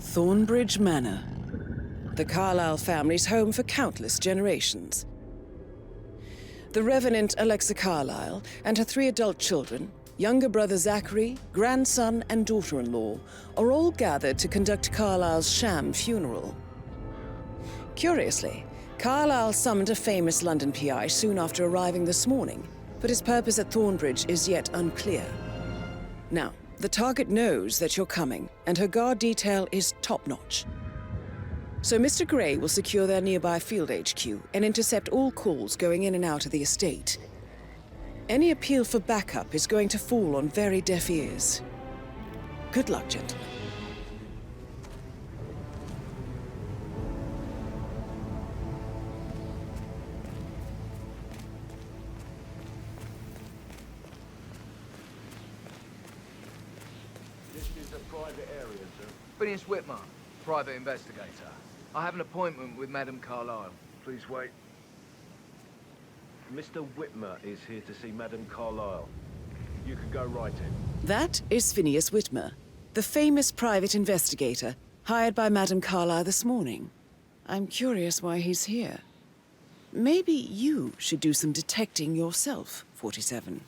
Thornbridge Manor. The Carlyle family's home for countless generations. The Revenant Alexa Carlyle and her 3 adult children, younger brother Zachary, grandson and daughter-in-law, are all gathered to conduct Carlyle's sham funeral. Curiously, Carlyle summoned a famous London PI soon after arriving this morning, but his purpose at Thornbridge is yet unclear. Now, the target knows that you're coming, and her guard detail is top-notch. So Mr. Gray will secure their nearby field HQ and intercept all calls going in and out of the estate. Any appeal for backup is going to fall on very deaf ears. Good luck, gentlemen. This is a private area, sir. Phineas Whitmer, private investigator. I have an appointment with Madame Carlyle. Please wait. Mr. Whitmer is here to see Madame Carlyle. You can go right in. That is Phineas Whitmer, the famous private investigator hired by Madame Carlyle this morning. I'm curious why he's here. Maybe you should do some detecting yourself, 47.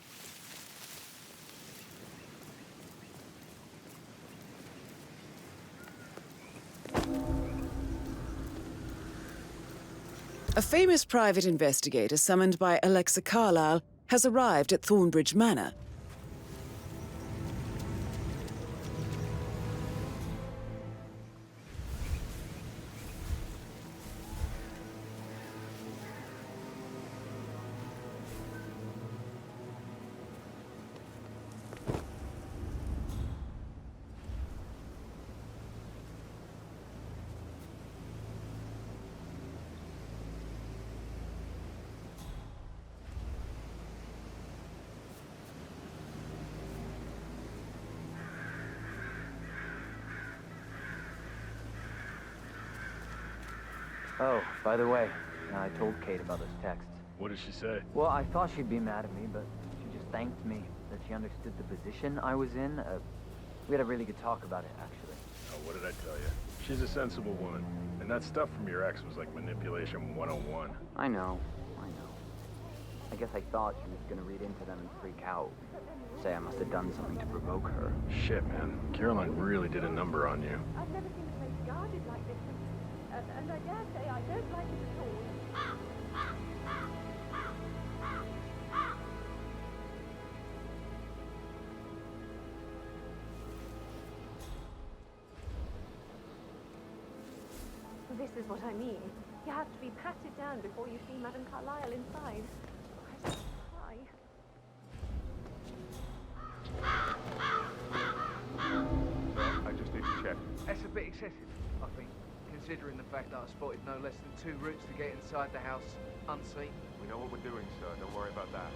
A famous private investigator summoned by Alexa Carlyle has arrived at Thornbridge Manor. Oh, by the way, I told Kate about those texts. What did she say? Well, I thought she'd be mad at me, but she just thanked me that she understood the position I was in. We had a really good talk about it, actually. Oh, what did I tell you? She's a sensible woman. And that stuff from your ex was like manipulation 101. I know. I guess I thought she was gonna read into them and freak out. Say I must have done something to provoke her. Shit, man. Caroline really did a number on you. I've never seen a place guarded like this, and I dare say I don't like it at all. This is what I mean. You have to be patted down before you see Madame Carlyle inside. I just cry. I just need to check. That's a bit excessive, I think, considering the fact that I spotted no less than 2 routes to get inside the house unseen. We know what we're doing, sir. Don't worry about that.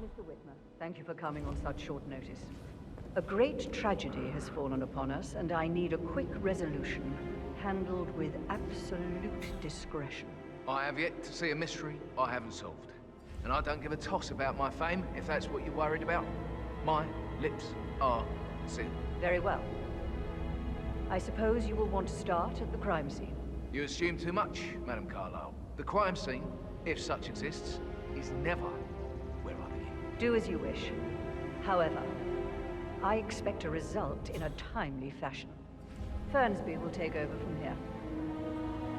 Mr. Whitmer, thank you for coming on such short notice. A great tragedy has fallen upon us, and I need a quick resolution, handled with absolute discretion. I have yet to see a mystery I haven't solved. And I don't give a toss about my fame, if that's what you're worried about. My lips are sealed. Very well. I suppose you will want to start at the crime scene. You assume too much, Madame Carlyle. The crime scene, if such exists, is never where I begin. Do as you wish. However, I expect a result in a timely fashion. Fernsby will take over from here.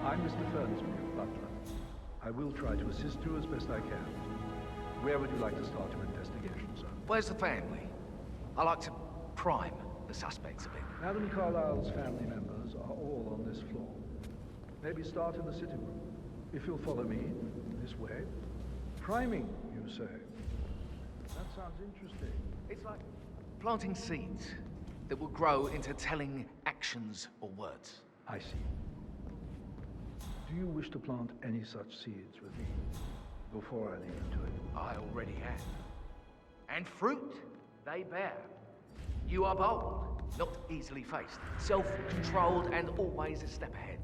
I'm Mr. Fernsby of Butler. I will try to assist you as best I can. Where would you like to start your investigation, sir? Where's the family? I like to prime the suspects a bit. Madam Carlyle's family members are all on this floor. Maybe start in the sitting room. If you'll follow me, this way. Priming, you say? That sounds interesting. It's like planting seeds that will grow into telling actions or words. I see. Do you wish to plant any such seeds with me before I leave you to it? I already have. And fruit they bear. You are bold, not easily faced, self-controlled and always a step ahead.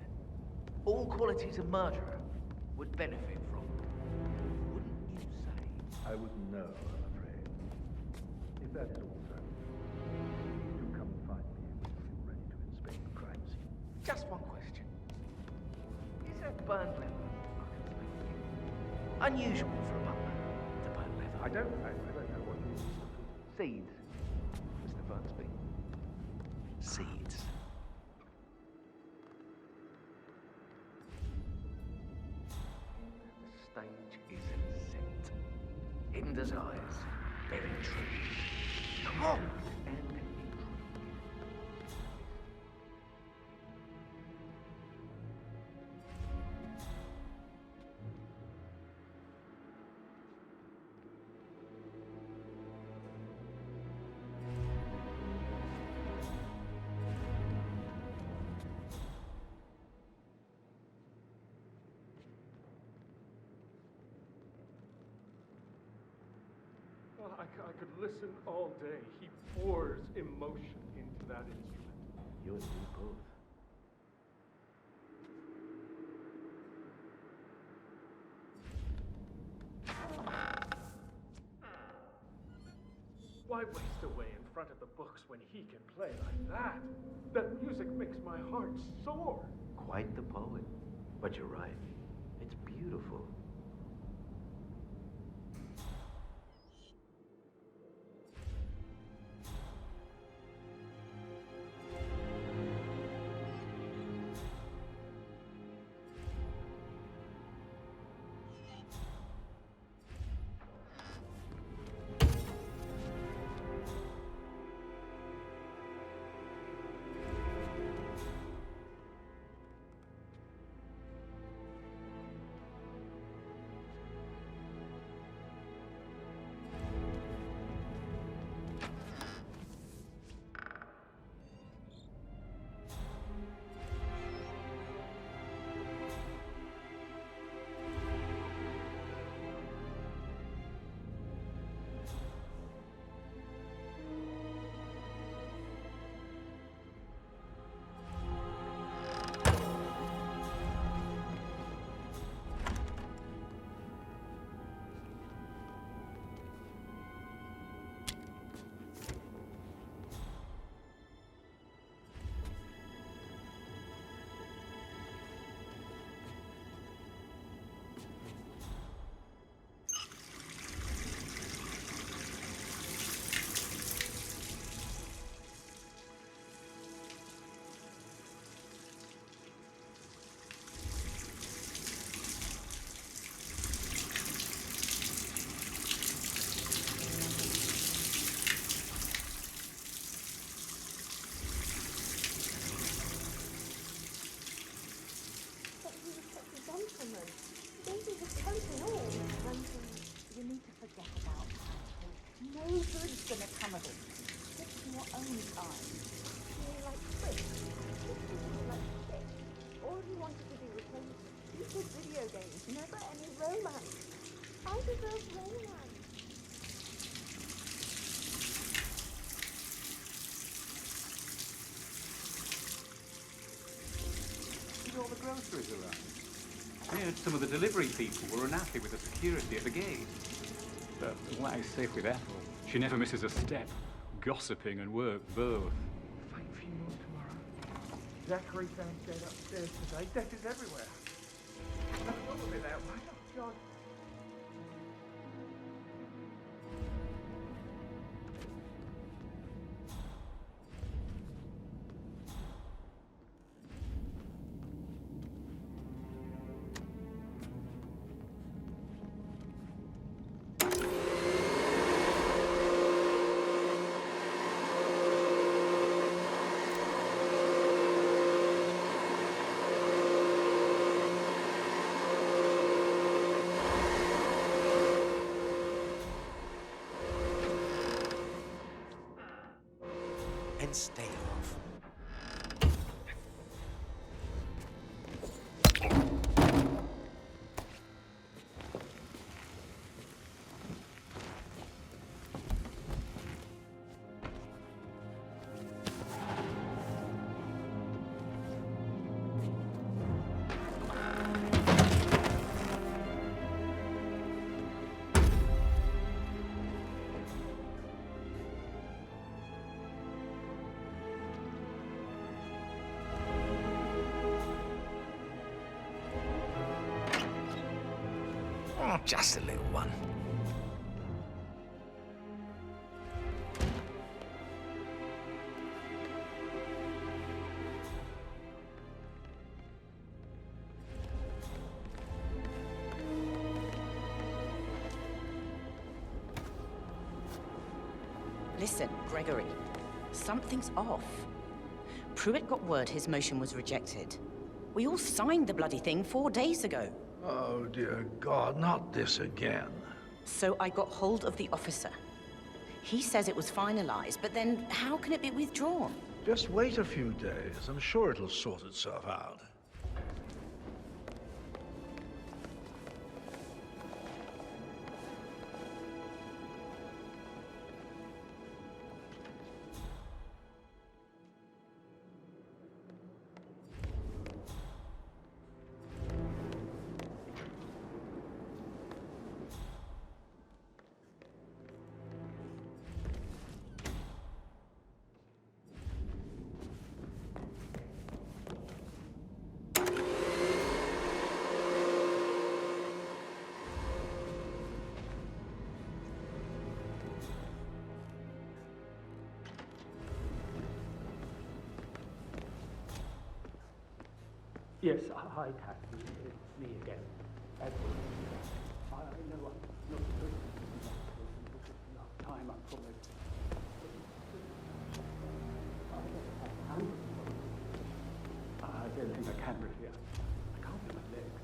All qualities a murderer would benefit from. Wouldn't you say? I wouldn't know, I'm afraid. If that is all, sir, do come and find me when you're ready to inspect the crime scene. Just one question. Is a burnt leather, I can speak to you, unusual for a butler to burn leather? I don't know what you mean. Seeds, Mr. Fernsby. Seeds. The stage is set. Hidden desires, buried truth. Come on! And intrigue. Well, I could listen all day. He pours emotion into that instrument. You and me both. Why waste away in front of the books when he can play like that? That music makes my heart soar. Quite the poet. But you're right. It's beautiful. gentleman. This is a total all. You need to forget about that. No good's gonna come of it. Just in your own time. You're like Chris. You're like shit. All he wanted to do was play stupid video games. Never any romance. I deserve romance. All the groceries around. I heard some of the delivery people were unhappy with the security at the gate. But what is safe with Ethel? She never misses a step. Gossiping and work both. Fake funeral tomorrow. Zachary found dead upstairs today. Death is everywhere. Nothing wrong with it that way. Oh, God. and stay off. Oh, just a little one. Listen, Gregory. Something's off. Pruitt got word his motion was rejected. We all signed the bloody thing 4 days ago. Oh, dear God, not this again. So I got hold of the officer. He says it was finalized, but then how can it be withdrawn? Just wait a few days. I'm sure it'll sort itself out. Yes, hi, Taxi. It's me again. Edward. I know I'm not supposed to do that. This is enough time, I promise. I don't think I can, really. I can't feel my legs.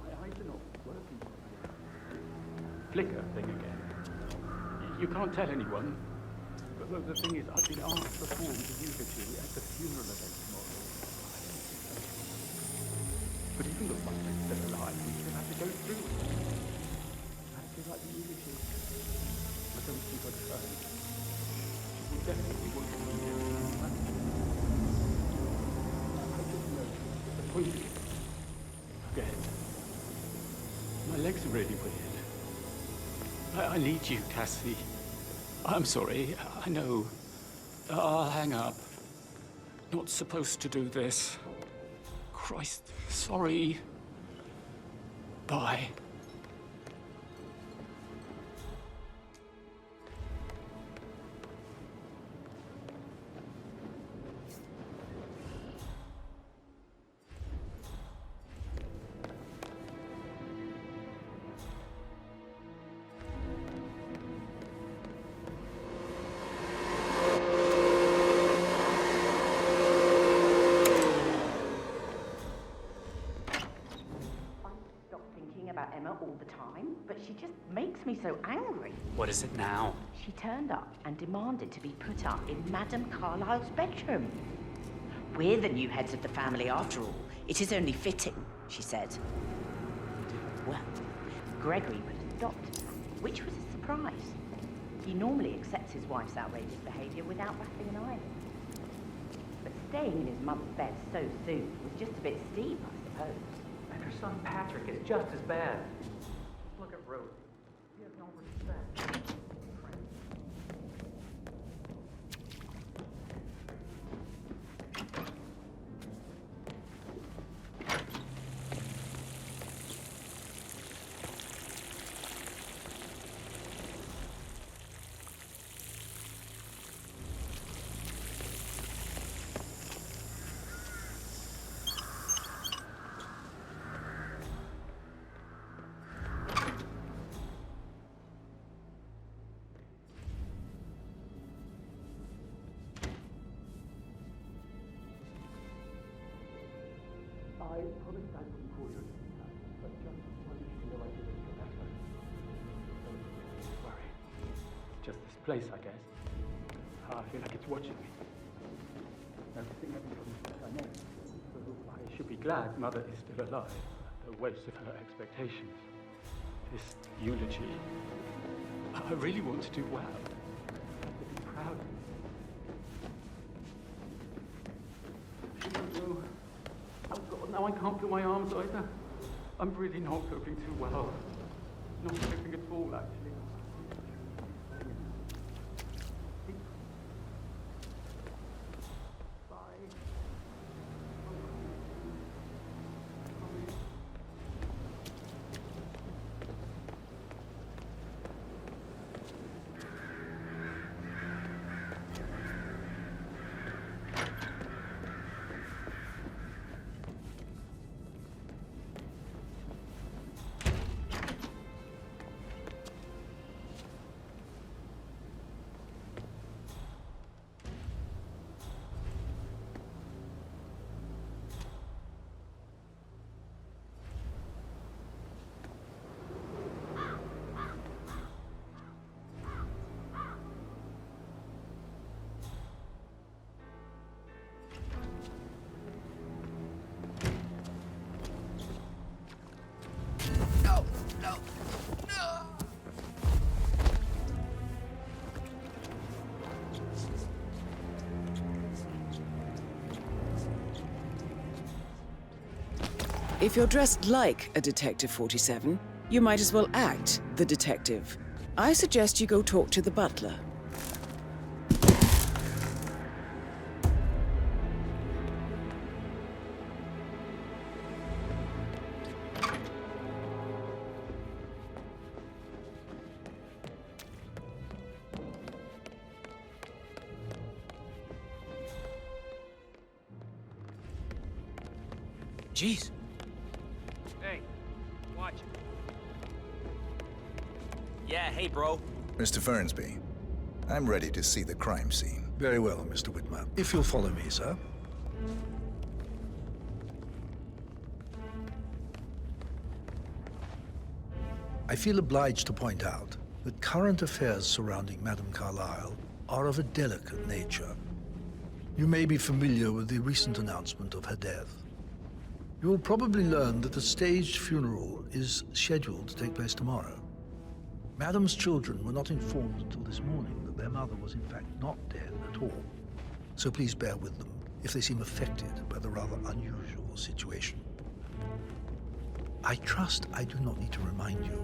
My eyes are not working properly. Flicker thing again. You can't tell anyone. But the thing is, I've been asked to perform the eulogy at the funeral event tomorrow. But even though I'm still alive, we still have to go through it. I feel like the eulogy. I don't think I'd try. She will definitely want to be here. I just know it's disappointing. Forget it. My legs are really weird. I need you, Cassie. I'm sorry. I know. I'll hang up. Not supposed to do this. Christ, sorry. Bye. About Emma all the time, but she just makes me so angry. What is it now? She turned up and demanded to be put up in Madame Carlyle's bedroom. We're the new heads of the family after all. It is only fitting, she said. Well, Gregory put a stop to that, which was a surprise. He normally accepts his wife's outrageous behavior without batting an eyelid. But staying in his mother's bed so soon was just a bit steep, I suppose. And her son Patrick is just as bad. Just look at Rosie. He has no respect. I promised I wouldn't call you again, but just wanted you to know I did it for better. Don't worry. It's just this place, I guess. I feel like it's watching me. noticing every time you said her name. So I should be glad Mother is still alive, at the worst of her expectations. This eulogy, I really want to do well. To be proud of you. Oh God, now I can't feel my arms either. I'm really not coping too well. Not coping at all, actually. If you're dressed like a Detective 47, you might as well act the detective. I suggest you go talk to the butler. Jeez. Hey, watch it. Yeah, hey, bro. Mr. Fernsby, I'm ready to see the crime scene. Very well, Mr. Whitmer. If you'll follow me, sir. I feel obliged to point out that current affairs surrounding Madame Carlyle are of a delicate nature. You may be familiar with the recent announcement of her death. You will probably learn that the staged funeral is scheduled to take place tomorrow. Madame's children were not informed until this morning that their mother was in fact not dead at all. So please bear with them if they seem affected by the rather unusual situation. I trust I do not need to remind you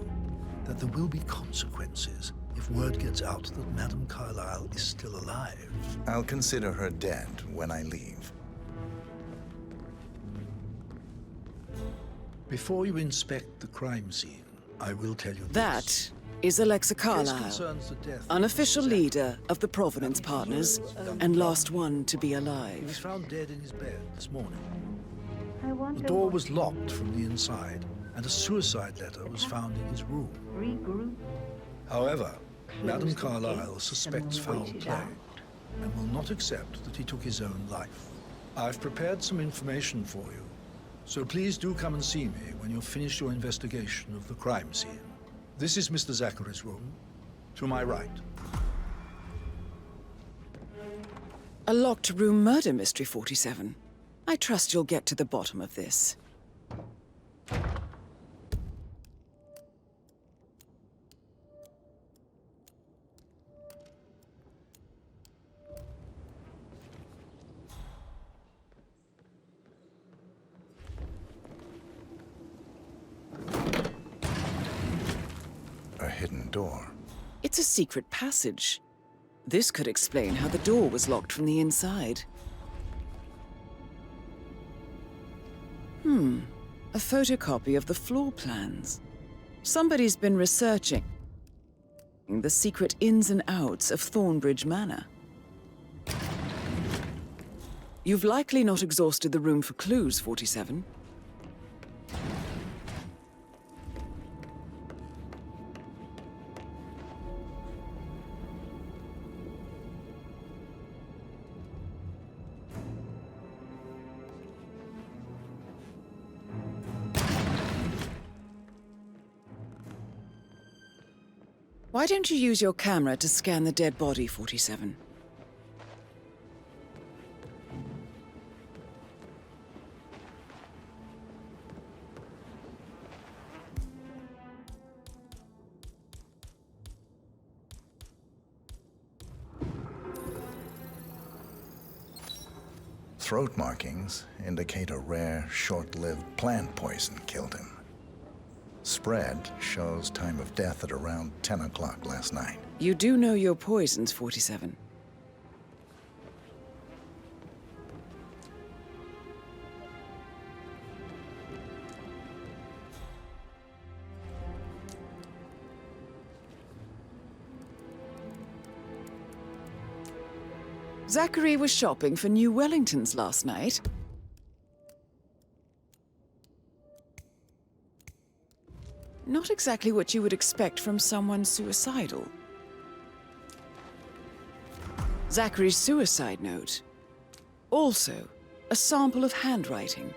that there will be consequences if word gets out that Madame Carlyle is still alive. I'll consider her dead when I leave. Before you inspect the crime scene, I will tell you this. That is Alexa Carlyle, unofficial leader of the Providence Partners, and last one to be He was alive. found dead in his bed this morning. I wonder The door what was locked from the inside, and a suicide letter was found in his room. regroup. However, Madame the Carlyle gates suspects and foul wait it play out. and will not accept that he took his own life. I've prepared some information for you, so please do come and see me when you've finished your investigation of the crime scene. This is Mr. Zachary's room, to my right. A locked room murder mystery, 47. I trust you'll get to the bottom of this. A hidden door. It's a secret passage. This could explain how the door was locked from the inside. A photocopy of the floor plans. Somebody's been researching the secret ins and outs of Thornbridge Manor. You've likely not exhausted the room for clues, 47. Why don't you use your camera to scan the dead body, 47? Throat markings indicate a rare, short-lived plant poison killed him. Spread shows time of death at around 10 o'clock last night. You do know your poisons, 47. Zachary was shopping for new Wellingtons last night. Not exactly what you would expect from someone suicidal. Zachary's suicide note. Also, a sample of handwriting.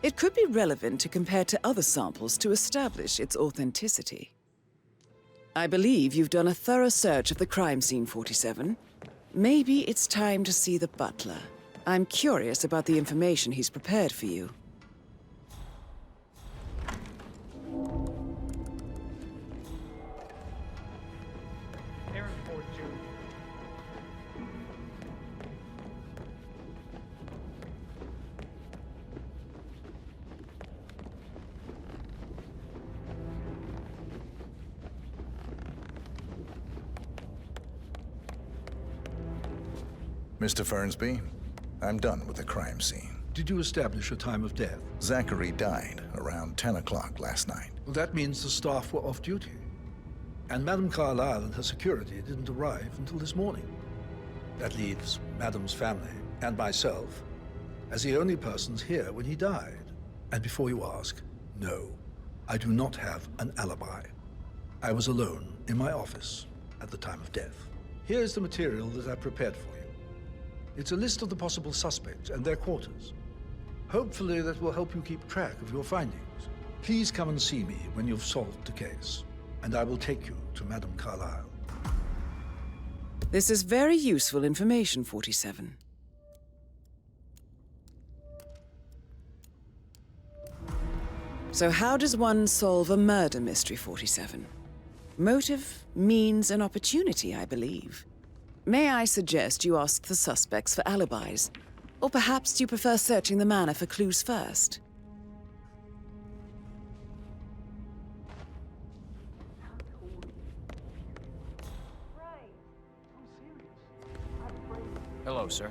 It could be relevant to compare to other samples to establish its authenticity. I believe you've done a thorough search of the crime scene, 47. Maybe it's time to see the butler. I'm curious about the information he's prepared for you. Aaron Ford Jr. Mr. Fernsby, I'm done with the crime scene. Did you establish a time of death? Zachary died around 10 o'clock last night. Well, that means the staff were off duty. And Madame Carlyle and her security didn't arrive until this morning. That leaves Madame's family and myself as the only persons here when he died. And before you ask, no, I do not have an alibi. I was alone in my office at the time of death. Here's the material that I prepared for you. It's a list of the possible suspects and their quarters. Hopefully that will help you keep track of your findings. Please come and see me when you've solved the case, and I will take you to Madame Carlyle. This is very useful information, 47. So how does one solve a murder mystery, 47? Motive, means, and opportunity, I believe. May I suggest you ask the suspects for alibis? Or perhaps do you prefer searching the manor for clues first? Hello, sir.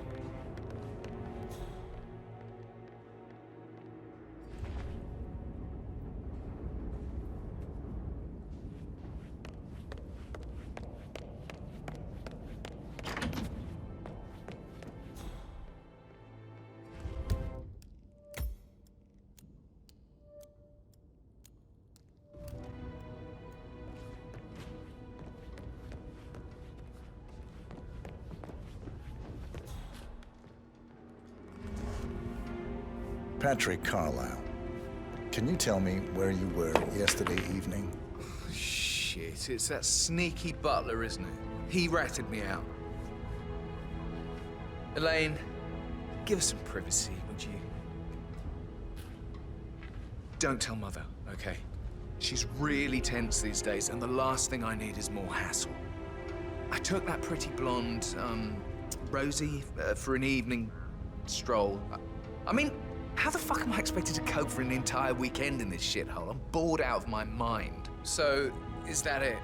Patrick Carlyle, can you tell me where you were yesterday evening? Shit, it's that sneaky butler, isn't it? He ratted me out. Elaine, give us some privacy, would you? Don't tell Mother, okay? She's really tense these days, and the last thing I need is more hassle. I took that pretty blonde, Rosie, for an evening stroll. I mean, how the fuck am I expected to cope for an entire weekend in this shithole? I'm bored out of my mind. So, is that it?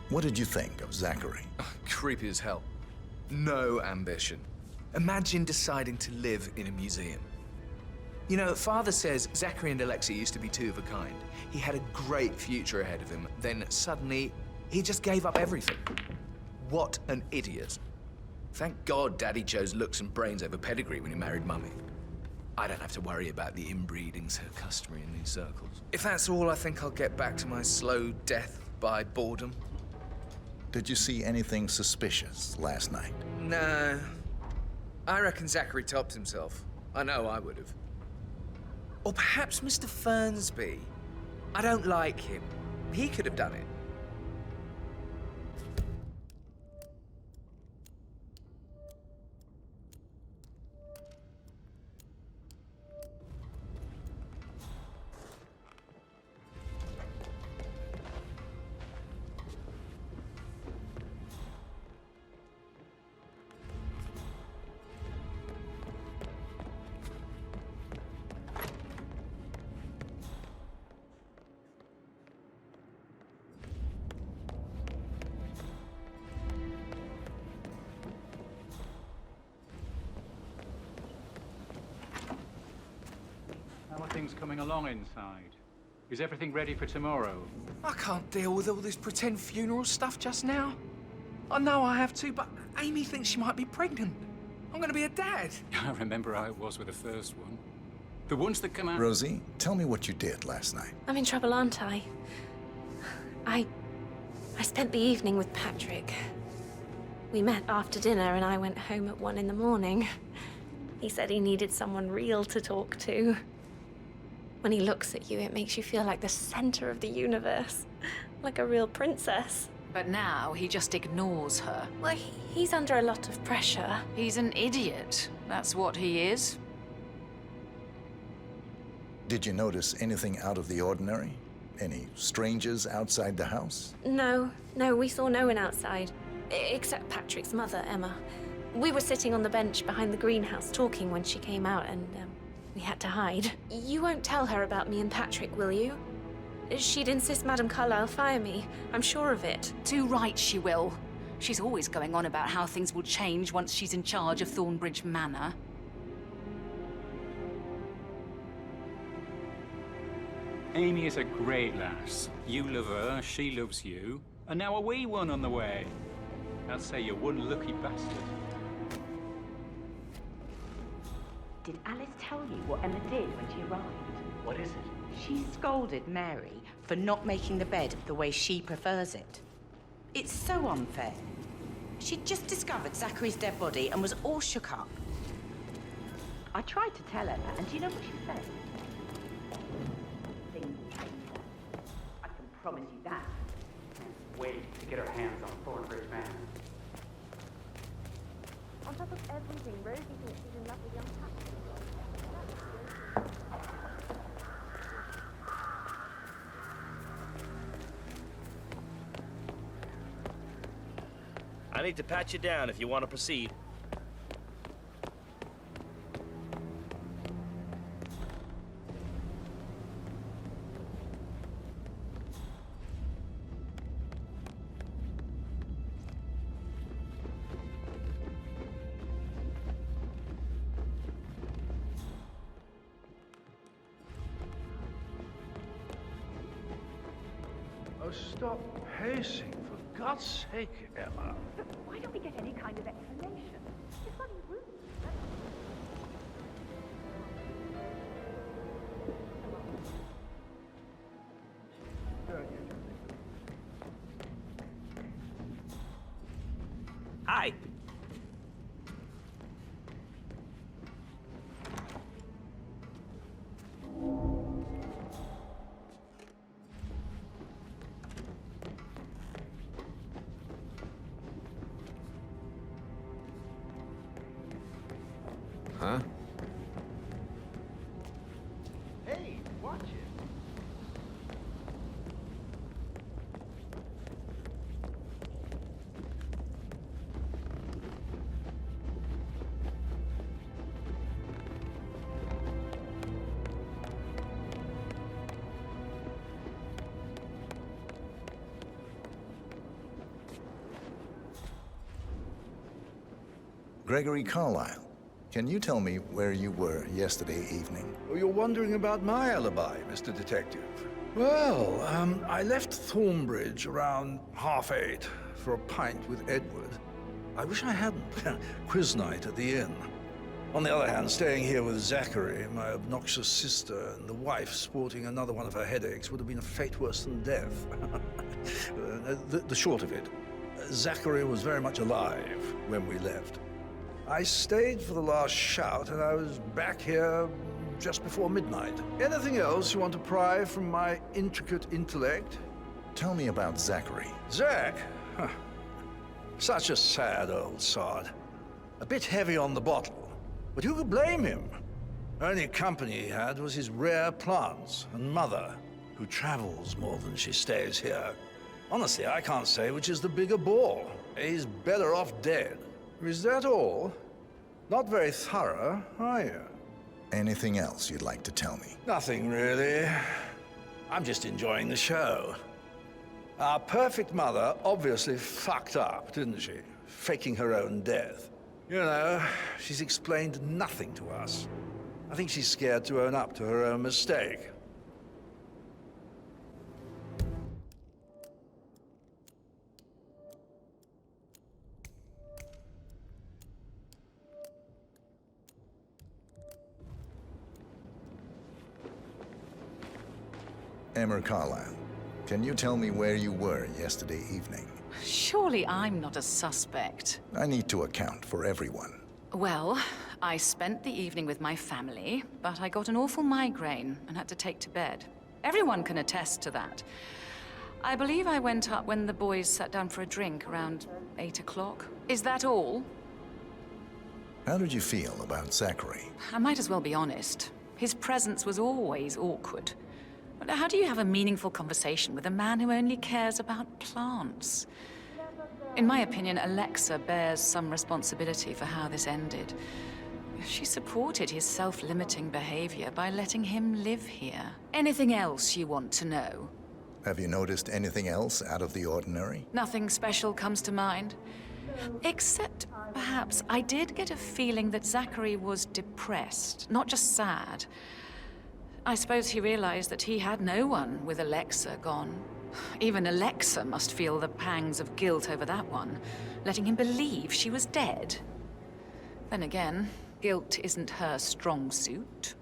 What did you think of Zachary? Creepy as hell. No ambition. Imagine deciding to live in a museum. You know, Father says Zachary and Alexia used to be two of a kind. He had a great future ahead of him. Then suddenly, he just gave up everything. What an idiot. Thank God Daddy chose looks and brains over pedigree when he married Mummy. I don't have to worry about the inbreeding so customary in these circles. If that's all, I think I'll get back to my slow death by boredom. Did you see anything suspicious last night? No. I reckon Zachary topped himself. I know I would have. Or perhaps Mr. Fernsby. I don't like him. He could have done it. How are things coming along inside? Is everything ready for tomorrow? I can't deal with all this pretend funeral stuff just now. I know I have to, but Amy thinks she might be pregnant. I'm gonna be a dad. I remember how it was with the first one. The ones that come out... Rosie, tell me what you did last night. I'm in trouble, aren't I? I spent the evening with Patrick. We met after dinner and I went home at 1 in the morning. He said he needed someone real to talk to. When he looks at you, it makes you feel like the center of the universe. Like a real princess. But now he just ignores her. Well, he's under a lot of pressure. He's an idiot. That's what he is. Did you notice anything out of the ordinary? Any strangers outside the house? No, we saw no one outside. Except Patrick's mother, Emma. We were sitting on the bench behind the greenhouse talking when she came out and we had to hide. You won't tell her about me and Patrick, will you? She'd insist Madame Carlyle fire me. I'm sure of it. Too right she will. She's always going on about how things will change once she's in charge of Thornbridge Manor. Amy is a great lass. You love her, she loves you. And now a wee one on the way. I'd say you're one lucky bastard. Did Alice tell you what Emma did when she arrived? What is it? She scolded Mary for not making the bed the way she prefers it. It's so unfair. She'd just discovered Zachary's dead body and was all shook up. I tried to tell Emma, and do you know what she said? I can promise you that. Wait to get our hands on Thornbridge Manor. On top of everything, Rosie thinks she's in love with young Patrick. I need to pat you down if you want to proceed. Oh, stop pacing, for God's sake, Emma. But why don't we get any kind of explanation? It's bloody rude. Hi. Huh? Hey, watch it. Gregory Carlyle, can you tell me where you were yesterday evening? Oh, you're wondering about my alibi, Mr. Detective. Well, I left Thornbridge around 8:30 for a pint with Edward. I wish I hadn't. Quiz night at the inn. On the other hand, staying here with Zachary, my obnoxious sister, and the wife sporting another one of her headaches would have been a fate worse than death. The short of it, Zachary was very much alive when we left. I stayed for the last shout, and I was back here just before midnight. Anything else you want to pry from my intricate intellect? Tell me about Zachary. Zack? Huh. Such a sad old sod. A bit heavy on the bottle. But who could blame him? Only company he had was his rare plants and mother, who travels more than she stays here. Honestly, I can't say which is the bigger ball. He's better off dead. Is that all? Not very thorough, are you? Anything else you'd like to tell me? Nothing, really. I'm just enjoying the show. Our perfect mother obviously fucked up, didn't she? Faking her own death. You know, she's explained nothing to us. I think she's scared to own up to her own mistake. Emma Carlisle, can you tell me where you were yesterday evening? Surely I'm not a suspect. I need to account for everyone. Well, I spent the evening with my family, but I got an awful migraine and had to take to bed. Everyone can attest to that. I believe I went up when the boys sat down for a drink around 8 o'clock. Is that all? How did you feel about Zachary? I might as well be honest. His presence was always awkward. But how do you have a meaningful conversation with a man who only cares about plants? In my opinion, Alexa bears some responsibility for how this ended. She supported his self-limiting behavior by letting him live here. Anything else you want to know? Have you noticed anything else out of the ordinary? Nothing special comes to mind. Except, perhaps, I did get a feeling that Zachary was depressed, not just sad. I suppose he realized that he had no one with Alexa gone. Even Alexa must feel the pangs of guilt over that one, letting him believe she was dead. Then again, guilt isn't her strong suit.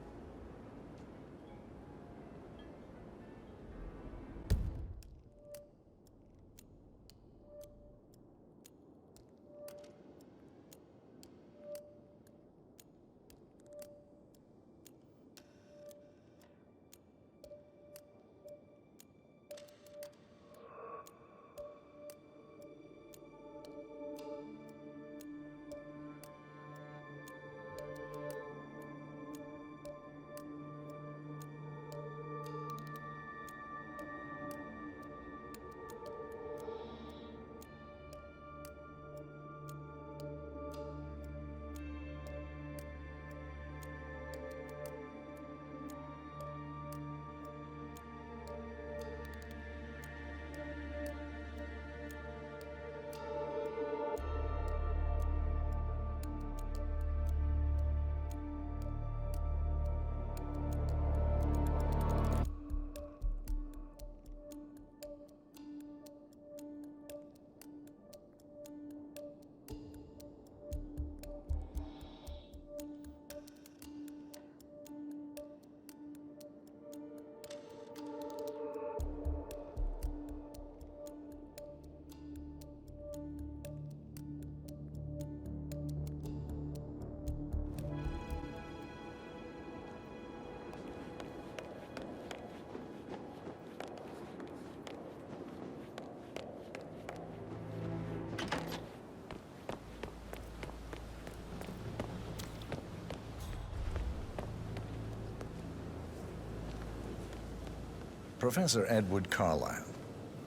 Professor Edward Carlisle,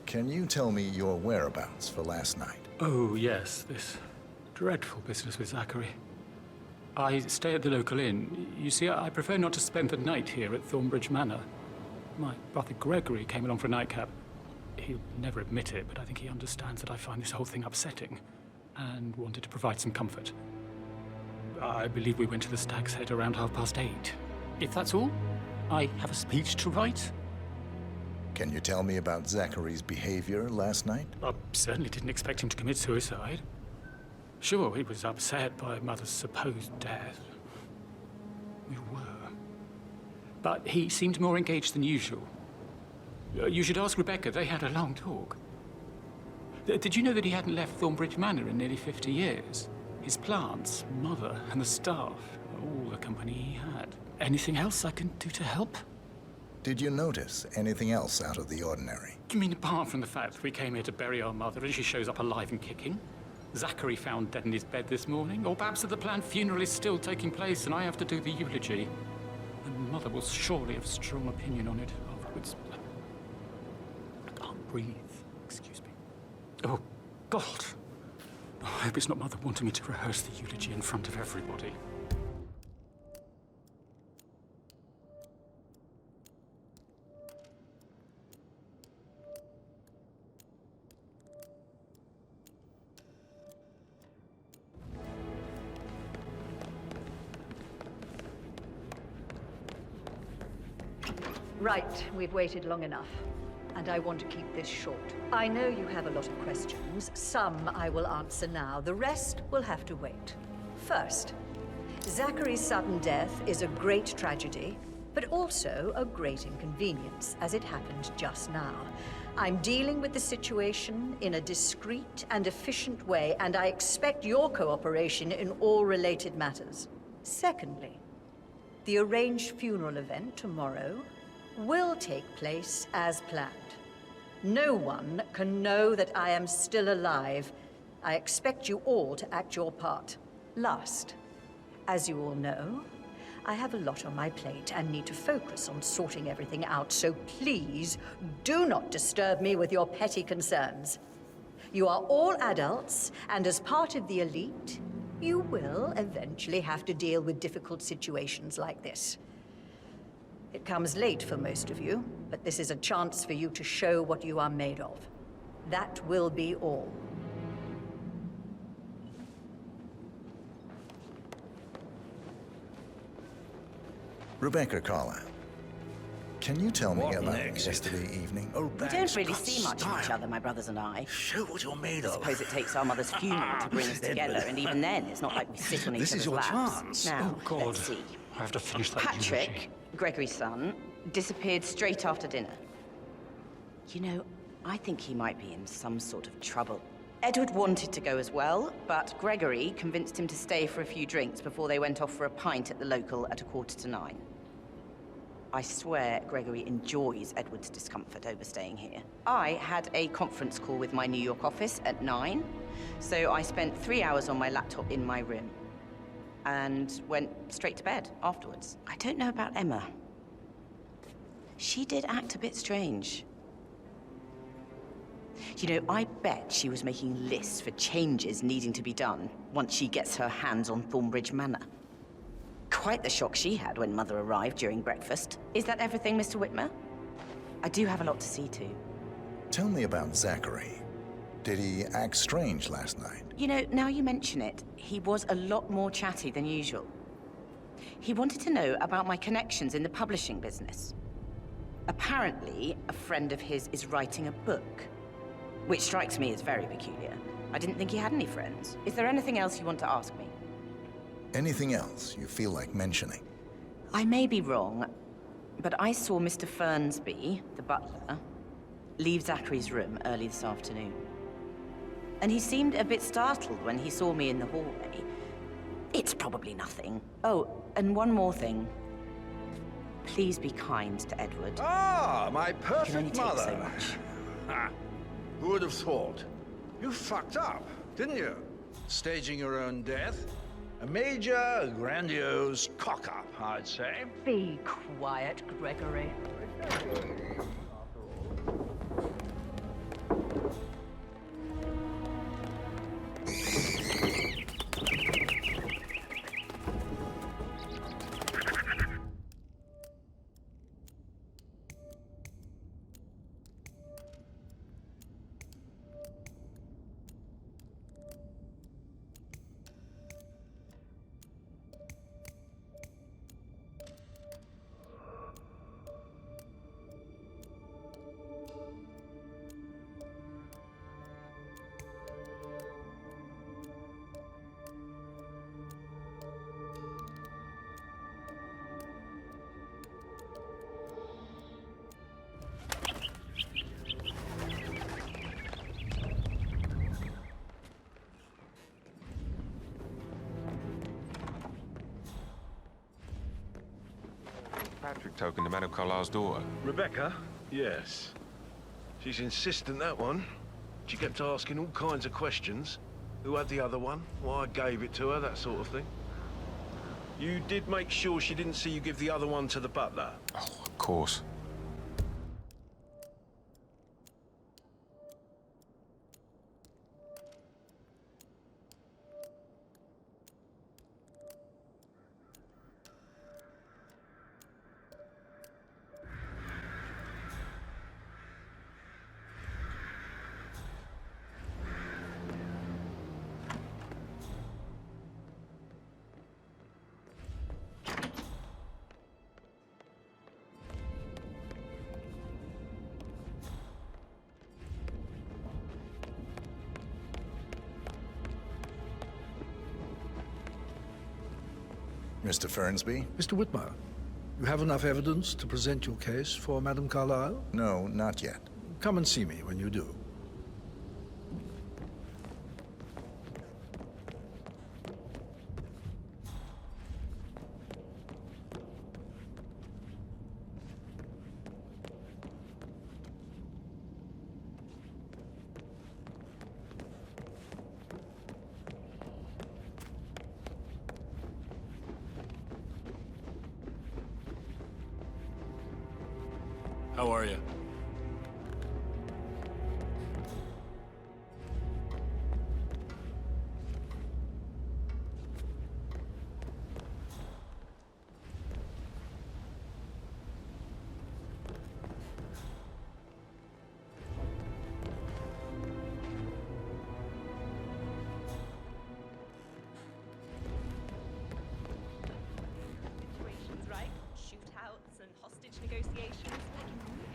can you tell me your whereabouts for last night? Oh, yes, this dreadful business with Zachary. I stay at the local inn. You see, I prefer not to spend the night here at Thornbridge Manor. My brother Gregory came along for a nightcap. He'll never admit it, but I think he understands that I find this whole thing upsetting and wanted to provide some comfort. I believe we went to the Stag's Head around 8:30. If that's all, I have a speech to write. Can you tell me about Zachary's behavior last night? I certainly didn't expect him to commit suicide. Sure, he was upset by Mother's supposed death. We were. But he seemed more engaged than usual. You should ask Rebecca. They had a long talk. Did you know that he hadn't left Thornbridge Manor in nearly 50 years? His plants, Mother, and the staff. all the company he had. Anything else I can do to help? Did you notice anything else out of the ordinary? You mean apart from the fact that we came here to bury our mother and she shows up alive and kicking? Zachary found dead in his bed this morning? Or perhaps that the planned funeral is still taking place and I have to do the eulogy? And Mother will surely have a strong opinion on it afterwards. I can't breathe. Excuse me. Oh, God. I hope it's not Mother wanting me to rehearse the eulogy in front of everybody. Right, we've waited long enough. And I want to keep this short. I know you have a lot of questions. Some I will answer now. The rest will have to wait. First, Zachary's sudden death is a great tragedy, but also a great inconvenience, as it happened just now. I'm dealing with the situation in a discreet and efficient way, and I expect your cooperation in all related matters. Secondly, the arranged funeral event tomorrow will take place as planned. No one can know that I am still alive. I expect you all to act your part. Last, as you all know, I have a lot on my plate and need to focus on sorting everything out, so please do not disturb me with your petty concerns. You are all adults, and as part of the elite, you will eventually have to deal with difficult situations like this. It comes late for most of you, but this is a chance for you to show what you are made of. That will be all. Rebecca Carla, can you tell me What about next? yesterday evening? We don't really see much of each other, my brothers and I. Show what you're made I of. suppose it takes our mother's funeral to bring us together, and even then, it's not like we sit on each This is other's your laps. chance. Now, Oh, God. let's see. I have to finish that eulogy. Patrick, Gregory's son, disappeared straight after dinner. You know, I think he might be in some sort of trouble. Edward wanted to go as well, but Gregory convinced him to stay for a few drinks before they went off for a pint at the local at 9:15. I swear Gregory enjoys Edward's discomfort over staying here. I had a conference call with my New York office at 9, so I spent 3 hours on my laptop in my room and went straight to bed afterwards. I don't know about Emma. She did act a bit strange. You know, I bet she was making lists for changes needing to be done once she gets her hands on Thornbridge Manor. Quite the shock she had when Mother arrived during breakfast. Is that everything, Mr. Whitmer? I do have a lot to see to. Tell me about Zachary. Did he act strange last night? You know, now you mention it, he was a lot more chatty than usual. He wanted to know about my connections in the publishing business. Apparently, a friend of his is writing a book, which strikes me as very peculiar. I didn't think he had any friends. Is there anything else you want to ask me? Anything else you feel like mentioning? I may be wrong, but I saw Mr. Fernsby, the butler, leave Zachary's room early this afternoon. And he seemed a bit startled when he saw me in the hallway. It's probably nothing. Oh, and one more thing. Please be kind to Edward. Ah, my He can only perfect take mother. so much. Ha. Who would have thought? You fucked up, didn't you? Staging your own death? A major, grandiose cock-up, I'd say. Be quiet, Gregory. Patrick token to Madame Carlisle's daughter? Rebecca? Yes. She's insistent, that one. She kept asking all kinds of questions. Who had the other one? Why I gave it to her, that sort of thing. You did make sure she didn't see you give the other one to the butler? Oh, of course. Mr. Fernsby? Mr. Whitmer, you have enough evidence to present your case for Madame Carlyle? No, not yet. Come and see me when you do. How are you? Situations, right? Shootouts and hostage negotiations. Like in a movie.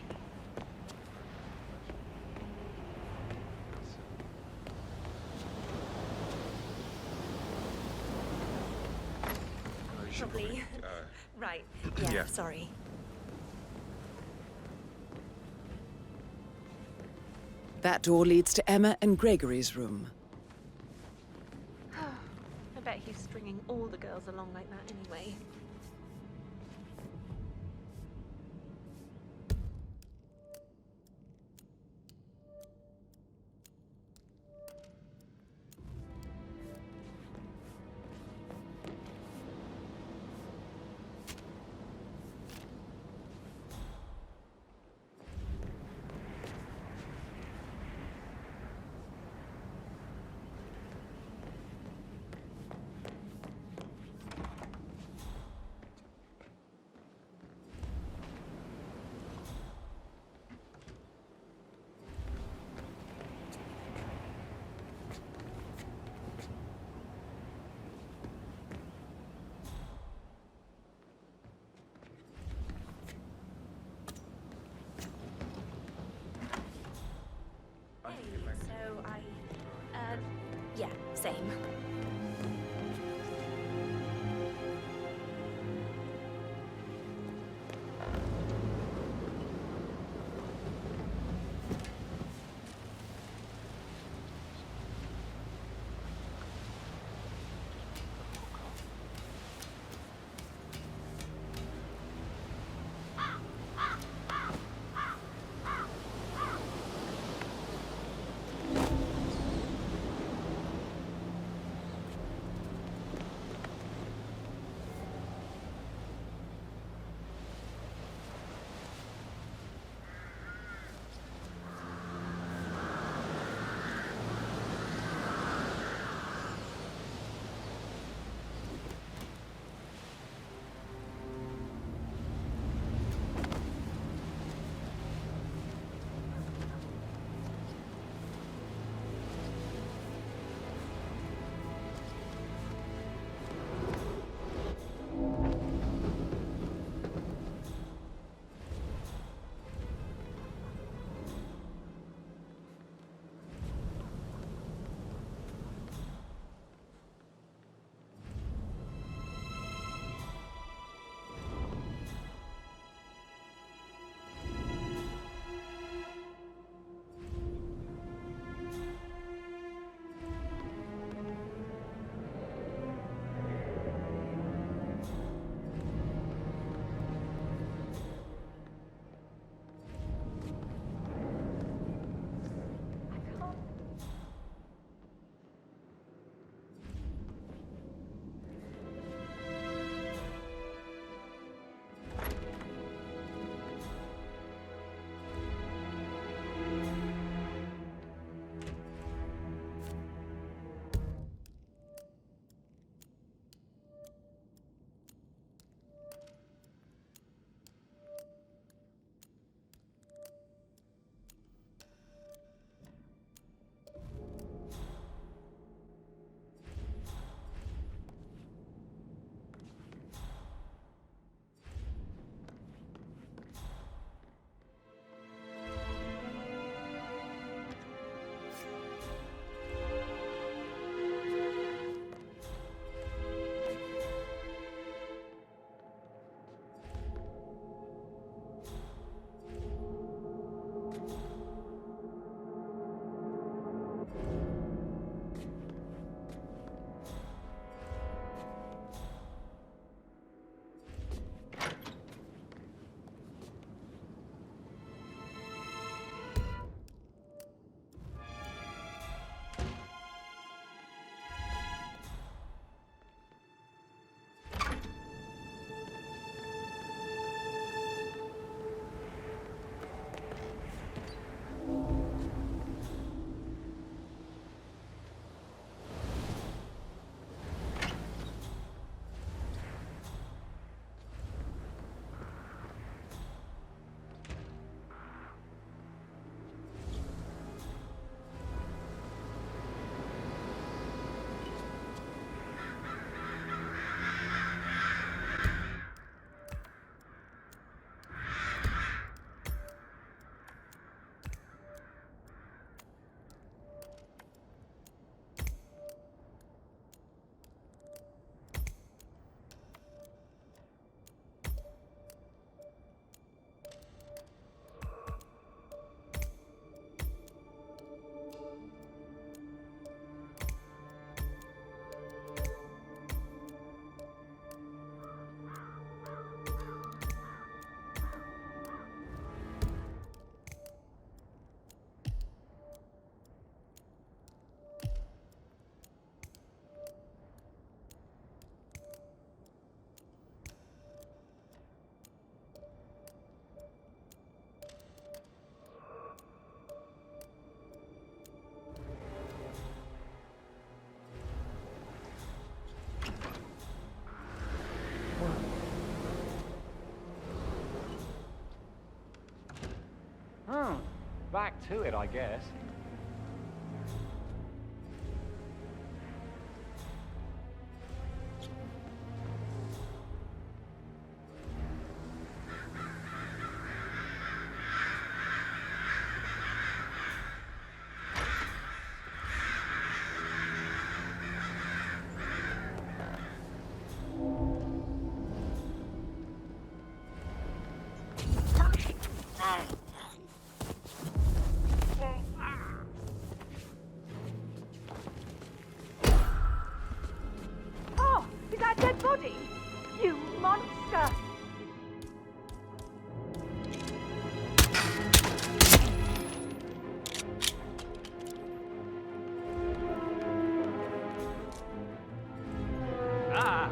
Probably. Right. Yeah, sorry. That door leads to Emma and Gregory's room. I bet he's stringing all the girls along like that anyway. to it, I guess. Oh, is that a dead body? You monster! Ah!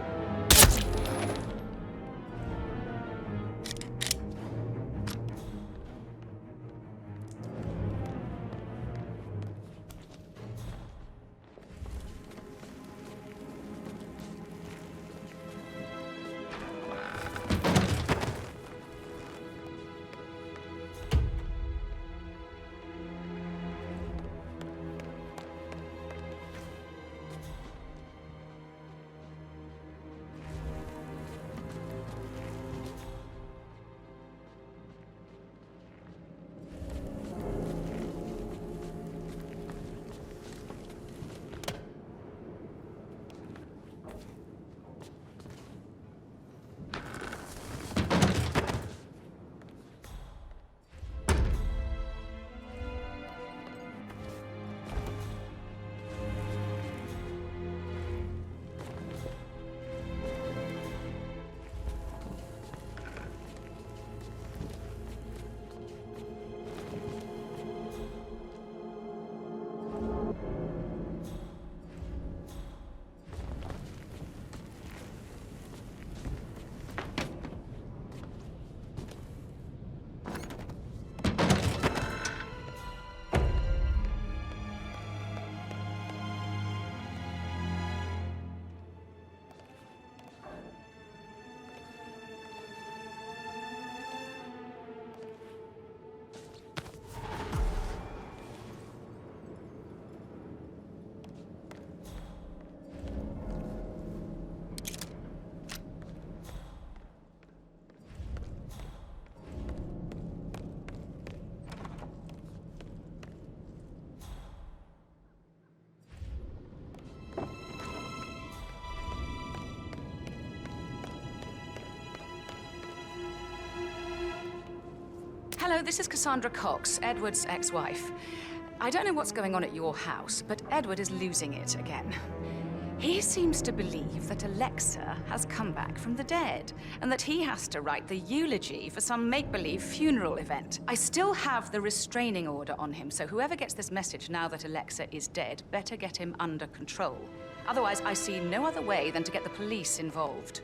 Hello, this is Cassandra Cox, Edward's ex-wife. I don't know what's going on at your house, but Edward is losing it again. He seems to believe that Alexa has come back from the dead, and that he has to write the eulogy for some make-believe funeral event. I still have the restraining order on him, so whoever gets this message now that Alexa is dead better get him under control. Otherwise, I see no other way than to get the police involved.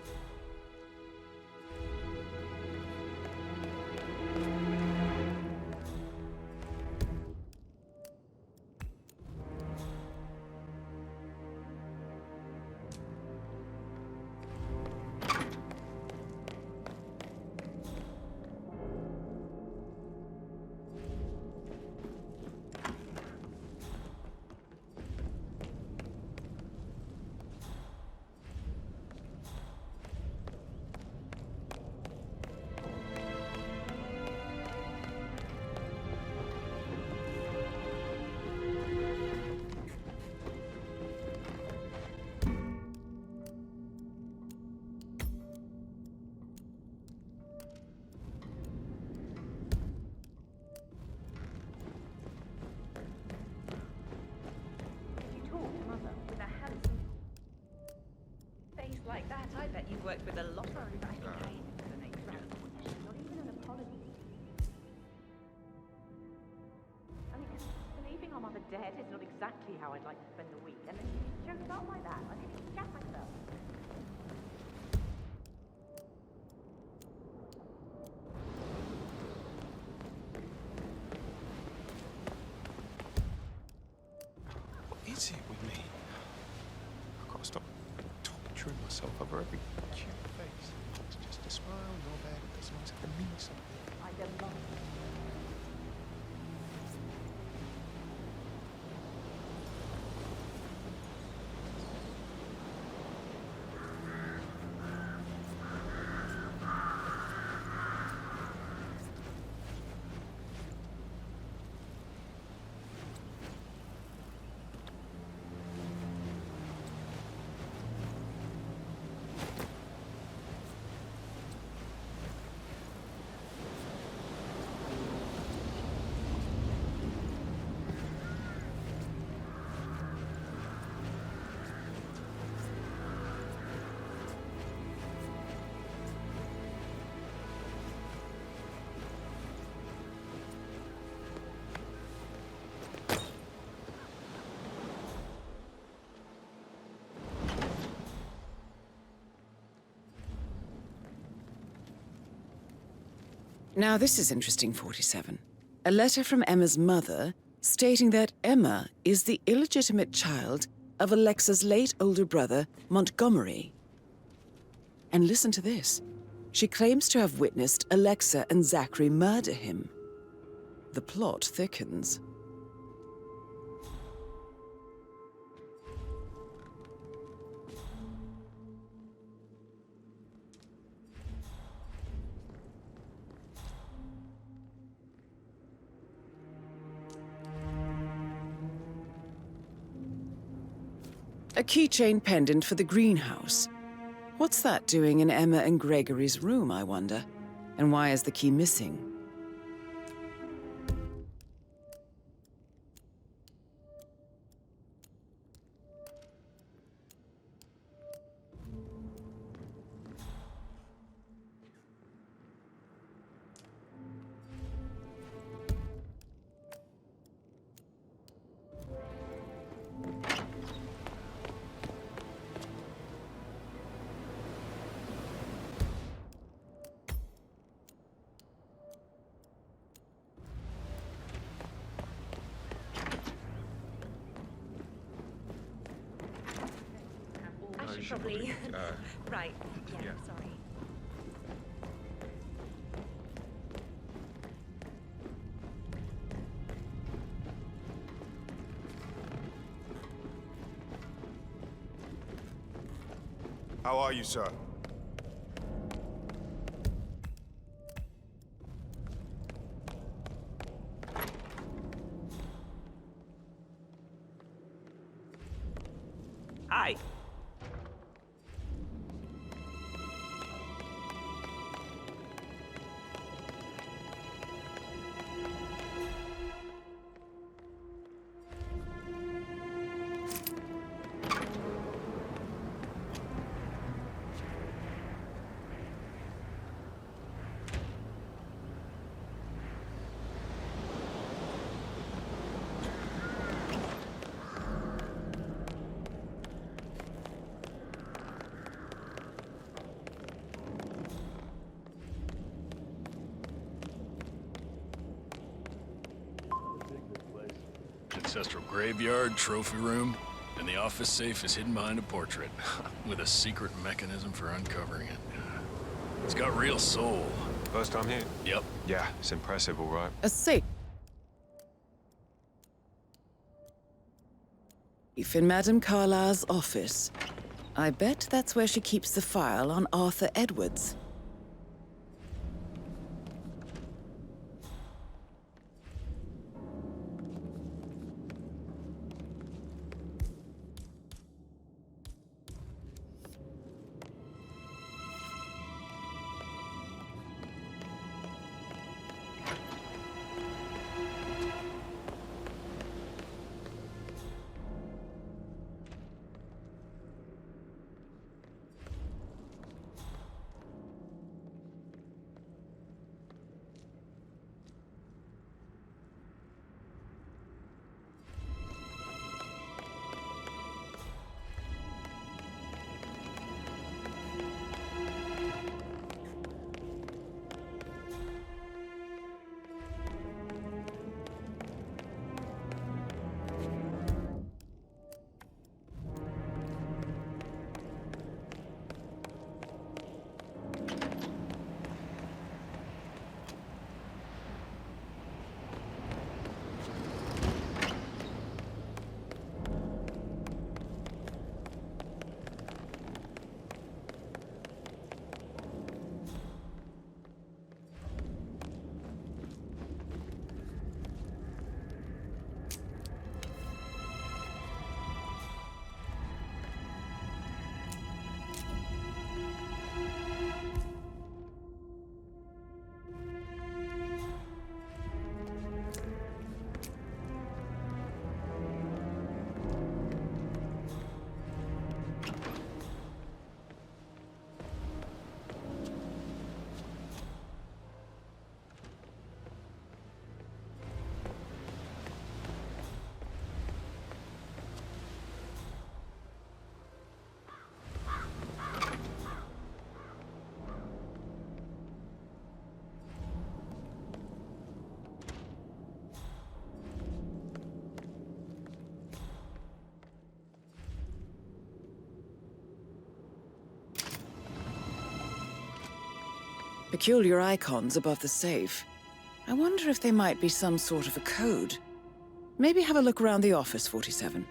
Like that, I bet you've worked with a lot of Not even an apology. I mean, believing our mother dead is not exactly how I'd like to spend the week. And then she jokes out like that. I nearly scat myself. What is it with me? I've got to stop torturing myself over every cute face. It's just a smile, you're there, it doesn't always have to mean something. I don't know. Now this is interesting, 47. A letter from Emma's mother stating that Emma is the illegitimate child of Alexa's late older brother, Montgomery. And listen to this. She claims to have witnessed Alexa and Zachary murder him. The plot thickens. A keychain pendant for the greenhouse. What's that doing in Emma and Gregory's room, I wonder? And why is the key missing? I should probably... right, yeah, sorry. How are you, sir? Hi. Ancestral graveyard, trophy room, and the office safe is hidden behind a portrait, with a secret mechanism for uncovering it. It's got real soul. First time here? Yep. Yeah, it's impressive, all right. A safe in Madame Carlisle's office. I bet that's where she keeps the file on Arthur Edwards. Peculiar icons above the safe. I wonder if they might be some sort of a code. Maybe have a look around the office, 47.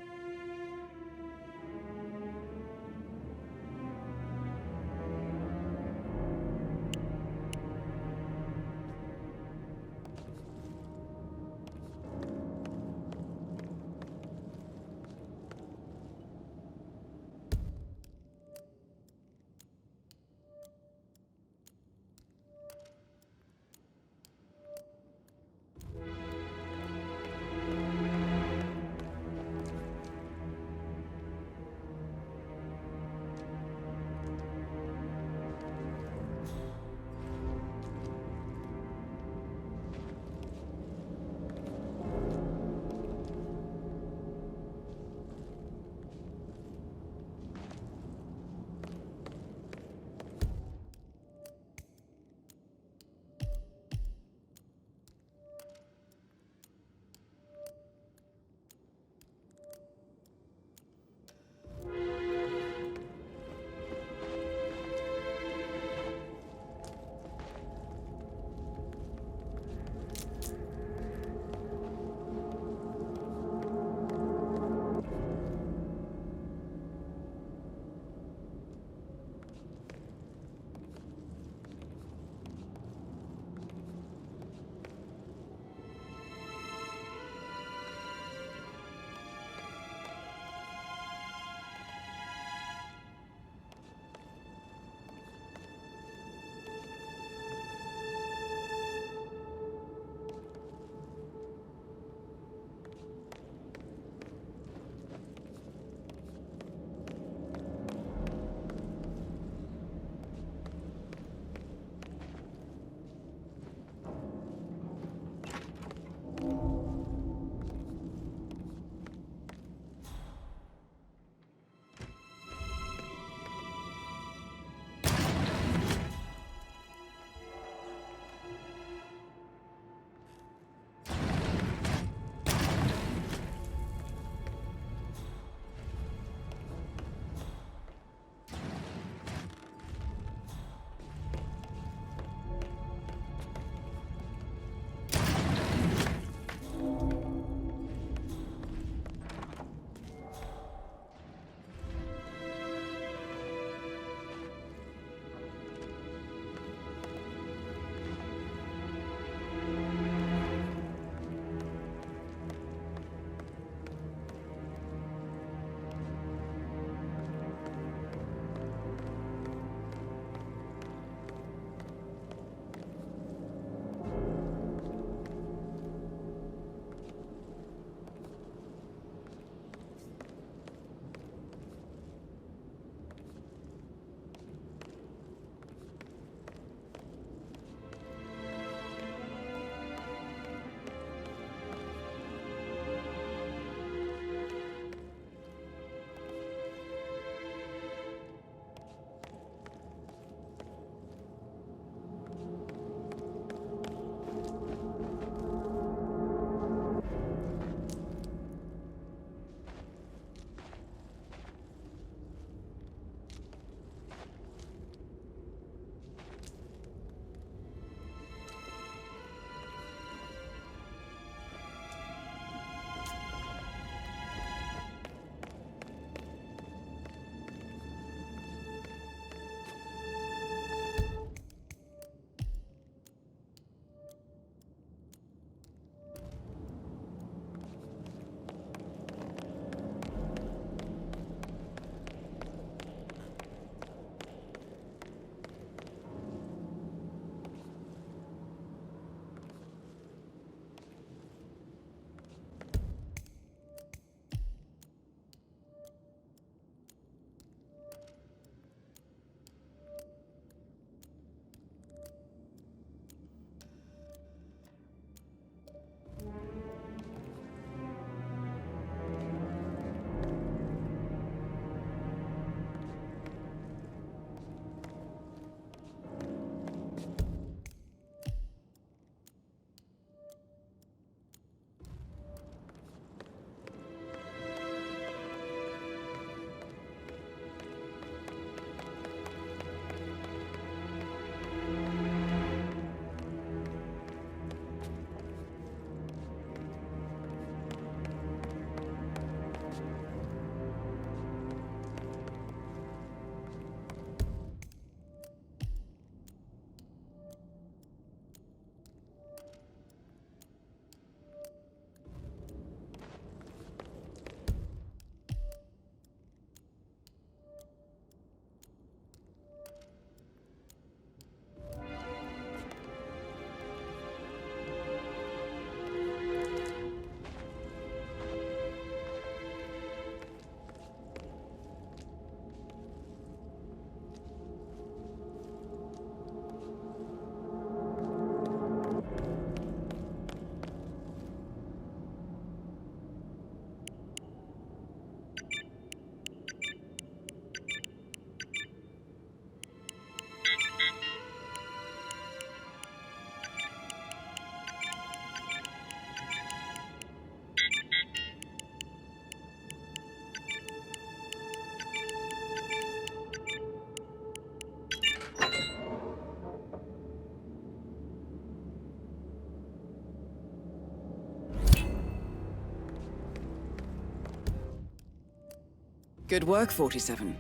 Good work, 47.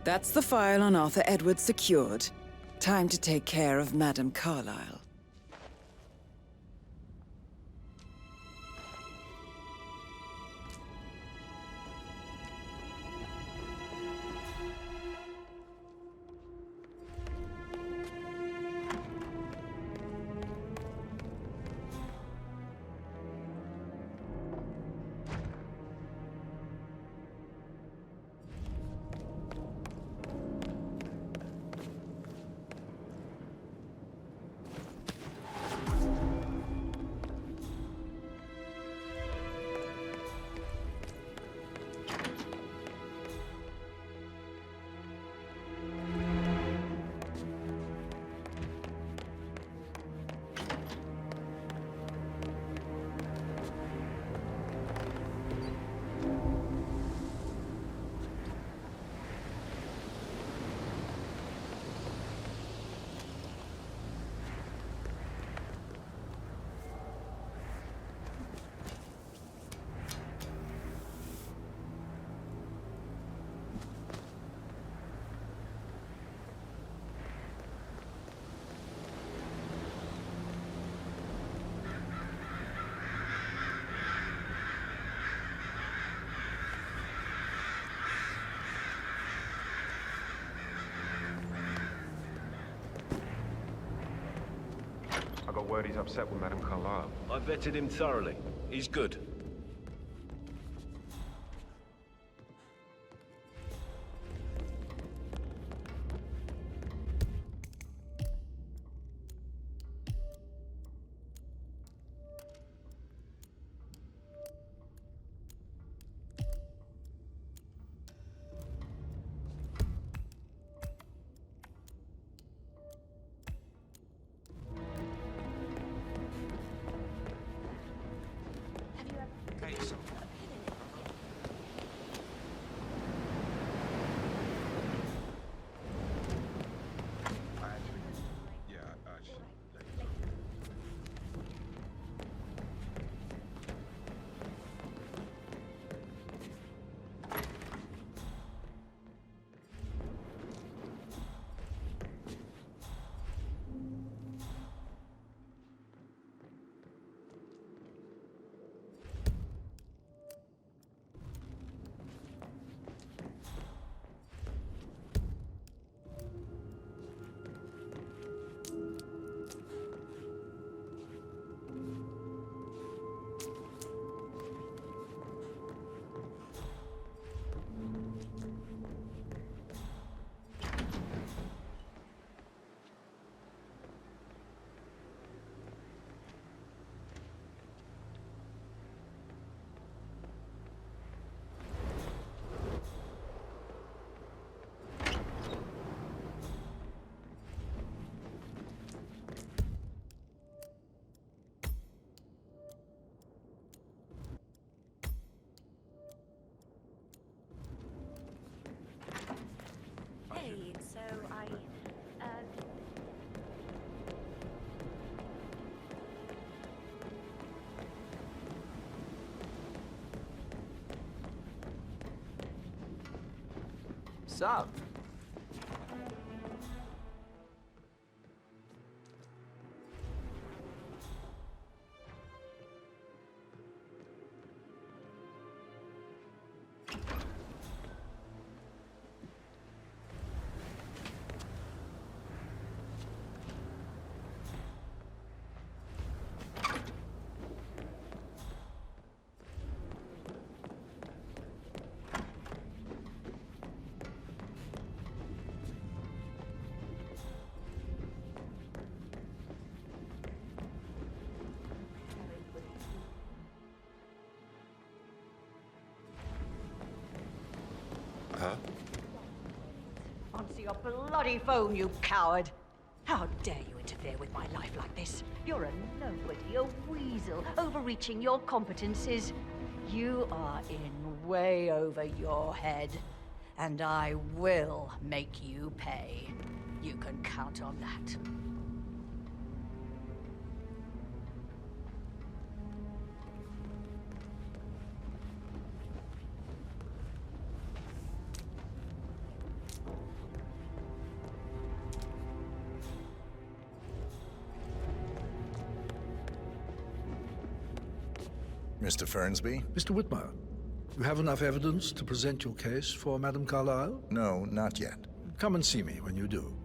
That's the file on Arthur Edwards secured. Time to take care of Madame Carlyle. I got word he's upset with Madame Carlyle. I vetted him thoroughly. He's good. Hey, so Sup? Huh? Answer your bloody phone, you coward! How dare you interfere with my life like this? You're a nobody, a weasel, overreaching your competencies. You are in way over your head, and I will make you pay. You can count on that. Mr. Fernsby? Mr. Whitmer, you have enough evidence to present your case for Madame Carlyle? No, not yet. Come and see me when you do.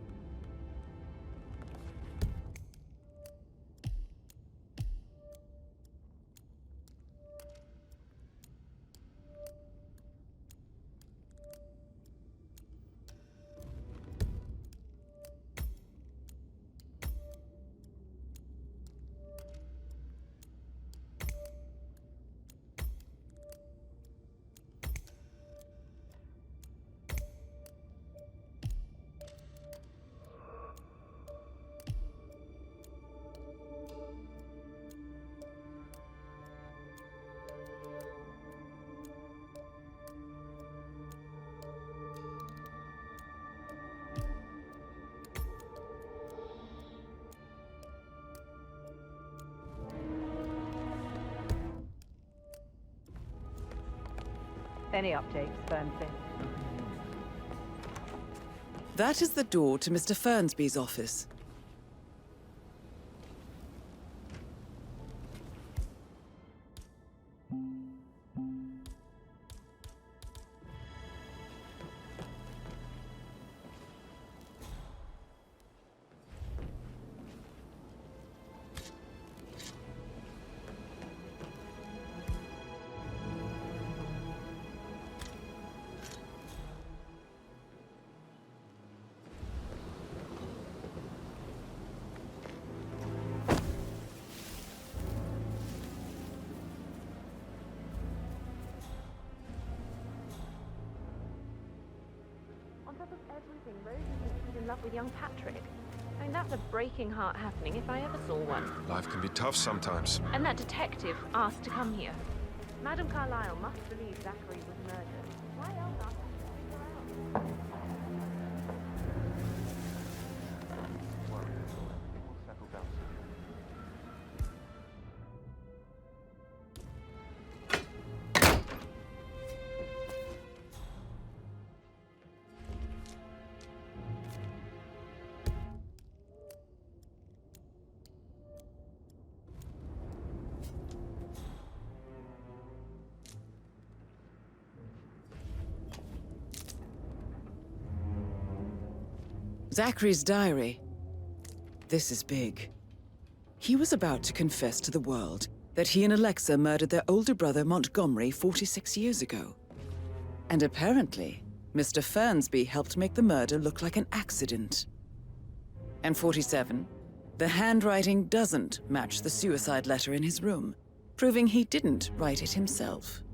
Any updates, Fernsby? That is the door to Mr. Fernsby's office. On top of everything, Rose is in love with young Patrick. I mean, that's a breaking heart happening if I ever saw one. Life can be tough sometimes. And that detective asked to come here. Madame Carlyle must believe Zachary was murdered. Why else ask him to stick around? We'll settle down soon. Zachary's diary. This is big. He was about to confess to the world that he and Alexa murdered their older brother Montgomery 46 years ago. And apparently, Mr. Fernsby helped make the murder look like an accident. And 47, the handwriting doesn't match the suicide letter in his room, proving he didn't write it himself.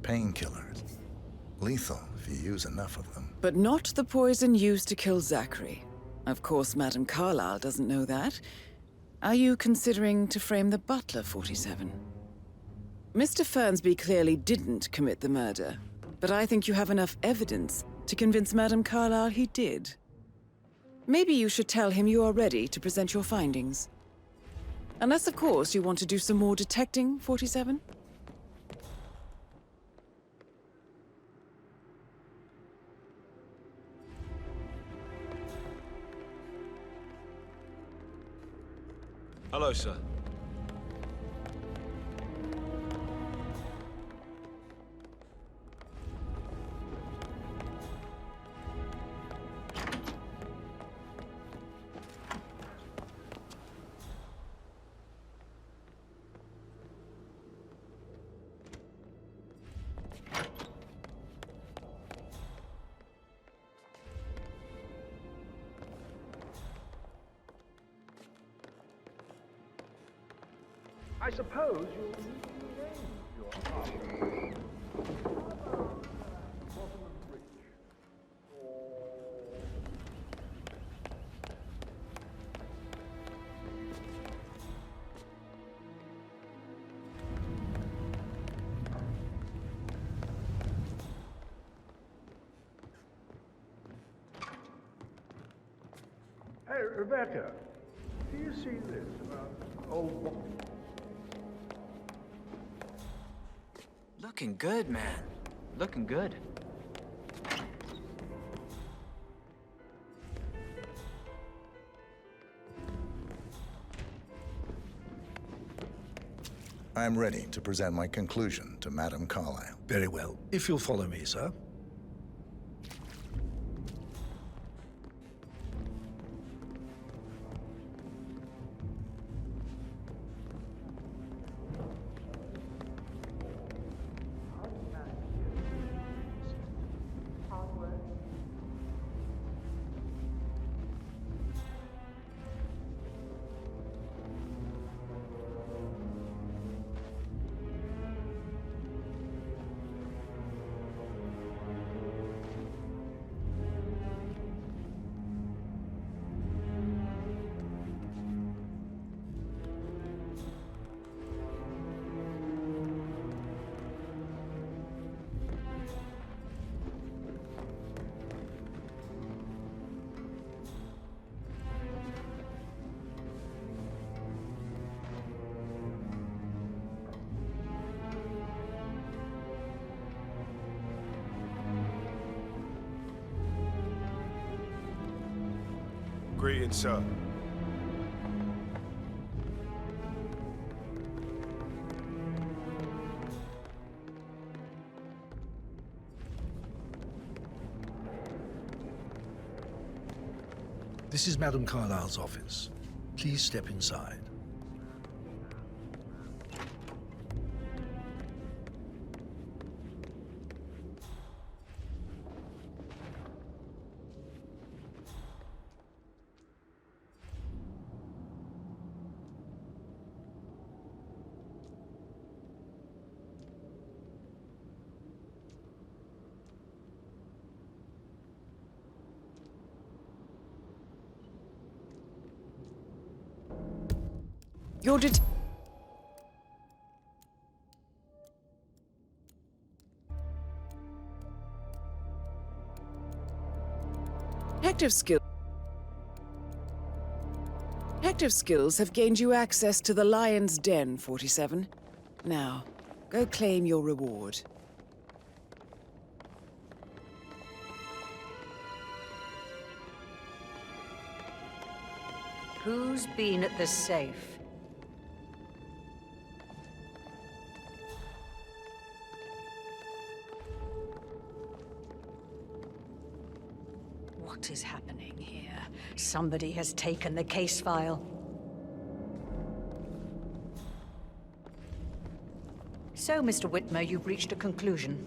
Painkillers. Lethal if you use enough of them. But not the poison used to kill Zachary. Of course, Madame Carlyle doesn't know that. Are you considering to frame the butler, 47? Mr. Fernsby clearly didn't commit the murder, but I think you have enough evidence to convince Madame Carlyle he did. Maybe you should tell him you are ready to present your findings. Unless, of course, you want to do some more detecting, 47? Hello, sir. I suppose you'll need to name your partner. Bottom of the bridge. Hey, Rebecca, do you see this about old Bobby? Looking good, man. Looking good. I'm ready to present my conclusion to Madame Carlyle. Very well. If you'll follow me, sir. Greetings, sir. This is Madame Carlyle's office. Please step inside. Your detective skills have gained you access to the Lion's Den, 47. Now, go claim your reward. Who's been at the safe? What is happening here? Somebody has taken the case file. So, Mr. Whitmer, you've reached a conclusion.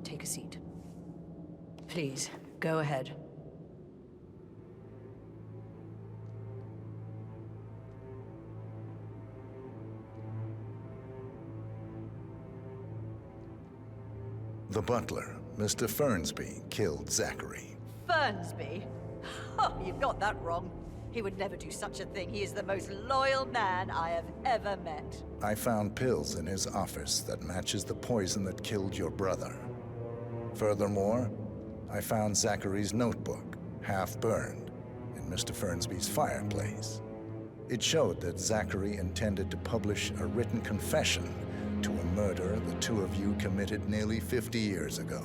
Take a seat. Please, go ahead. The butler, Mr. Fernsby, killed Zachary. Fernsby? Oh, you've got that wrong. He would never do such a thing. He is the most loyal man I have ever met. I found pills in his office that matches the poison that killed your brother. Furthermore, I found Zachary's notebook, half burned, in Mr. Fernsby's fireplace. It showed that Zachary intended to publish a written confession to a murder the two of you committed nearly 50 years ago.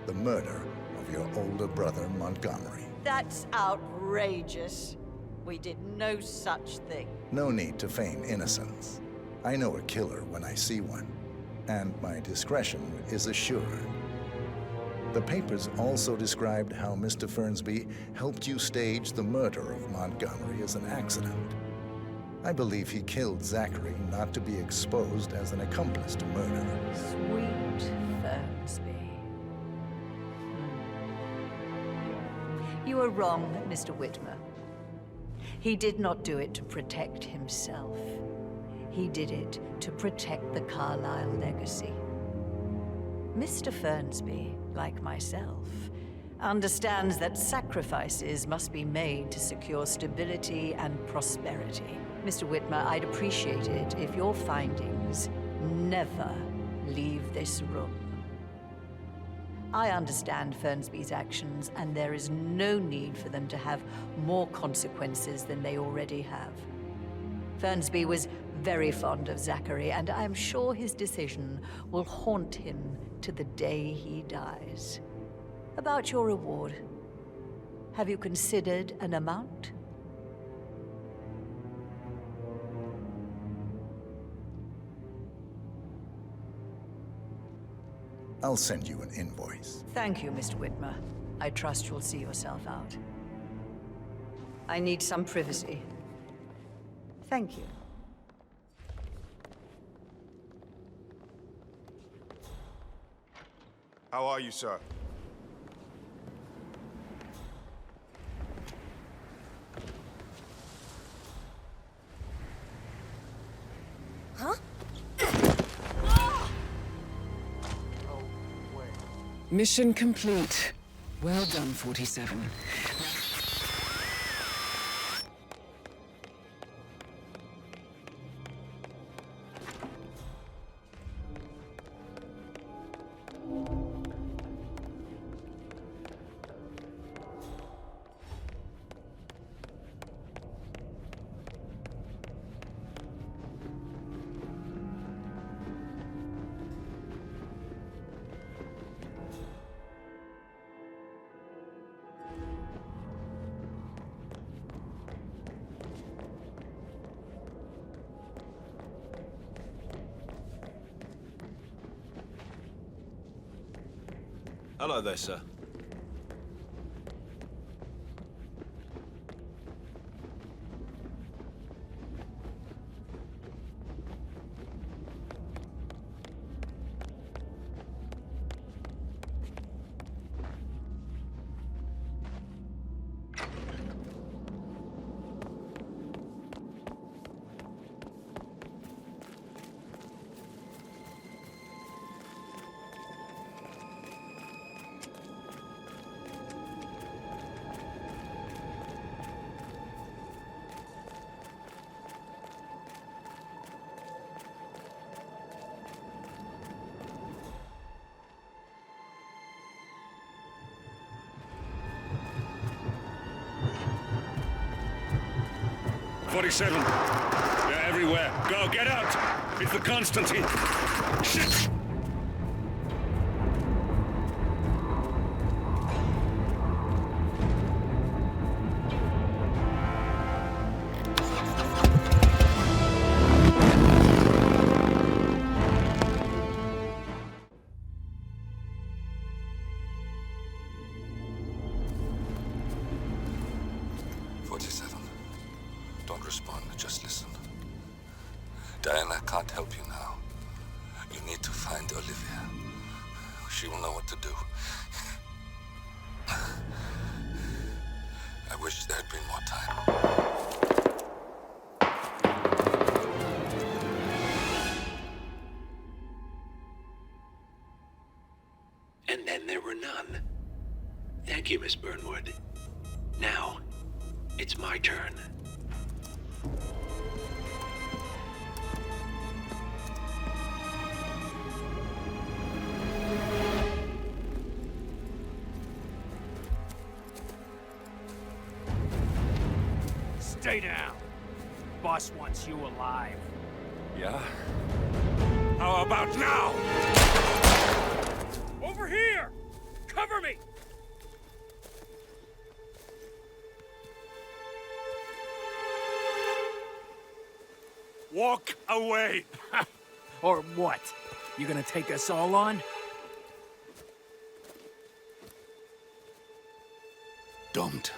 The murder of your older brother, Montgomery. That's outrageous. We did no such thing. No need to feign innocence. I know a killer when I see one, and my discretion is assured. The papers also described how Mr. Fernsby helped you stage the murder of Montgomery as an accident. I believe he killed Zachary not to be exposed as an accomplice to murder. Sweet Fernsby. You are wrong, Mr. Whitmer. He did not do it to protect himself. He did it to protect the Carlyle legacy. Mr. Fernsby, like myself, understands that sacrifices must be made to secure stability and prosperity. Mr. Whitmer, I'd appreciate it if your findings never leave this room. I understand Fernsby's actions, and there is no need for them to have more consequences than they already have. Fernsby was very fond of Zachary, and I'm sure his decision will haunt him to the day he dies. About your reward, have you considered an amount? I'll send you an invoice. Thank you, Mr. Whitmer. I trust you'll see yourself out. I need some privacy. Thank you. How are you, sir? Huh? Mission complete. Well done, 47. Hello there, sir. "47. They're everywhere. Go, get out! It's the Constantine. Shit! Don't respond, just listen. Diana can't help you now. You need to find Olivia. She will know what to do. I wish there had been more time. And then there were none. Thank you, Miss Burnwood. Now, it's my turn. Stay down. Boss wants you alive. Yeah? How about now? Over here! Cover me! Walk away! Or what? You gonna take us all on? Don't.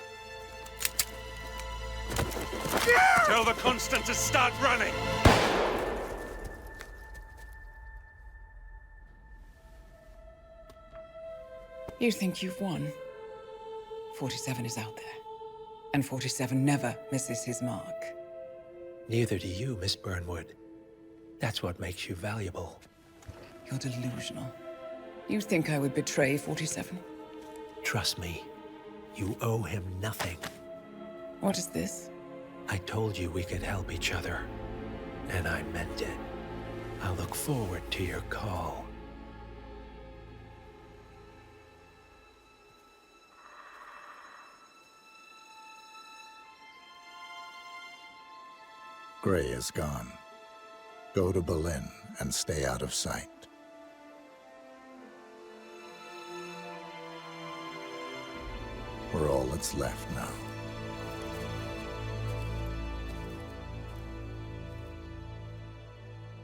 Tell the Constant to start running! You think you've won? 47 is out there. And 47 never misses his mark. Neither do you, Miss Burnwood. That's what makes you valuable. You're delusional. You think I would betray 47? Trust me, you owe him nothing. What is this? I told you we could help each other, and I meant it. I look forward to your call. Gray is gone. Go to Berlin and stay out of sight. We're all that's left now.